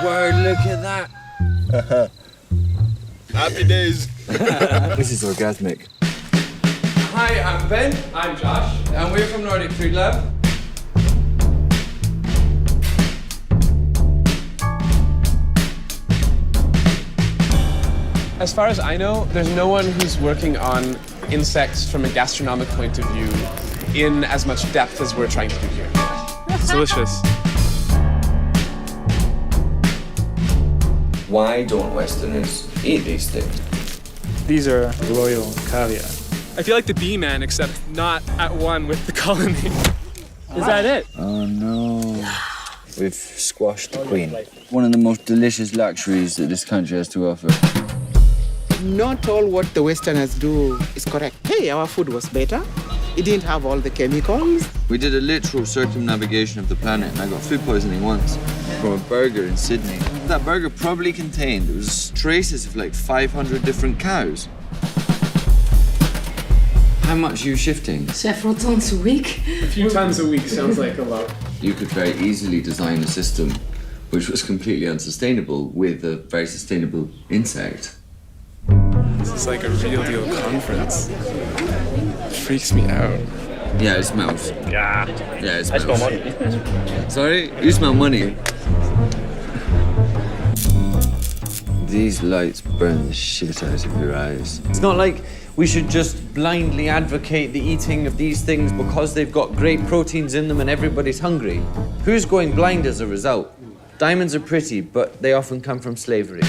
word, look at that. Happy days. This is orgasmic. Hi, I'm Ben. I'm Josh. And we're from Nordic Food Lab. As far as I know, there's no one who's working on insects from a gastronomic point of view in as much depth as we're trying to do here. It's delicious. Why don't Westerners eat these things? These are royal caviar. I feel like the bee man, except not at one with the colony. Is that it? Oh no. We've squashed the queen. One of the most delicious luxuries that this country has to offer. Not all what the Westerners do is correct. Hey, our food was better. It didn't have all the chemicals. We did a literal circumnavigation of the planet and I got food poisoning once from a burger in Sydney. That burger probably contained, there was traces of like 500 different cows. How much are you shifting? Several tons a week. A few tons a week sounds like a lot. You could very easily design a system which was completely unsustainable with a very sustainable insect. This is like a real deal conference. It freaks me out. Yeah, it smells. Yeah. Yeah, it I smells. smell money. Sorry? You smell money. These lights burn the shit out of your eyes. It's not like we should just blindly advocate the eating of these things because they've got great proteins in them and everybody's hungry. Who's going blind as a result? Diamonds are pretty, but they often come from slavery.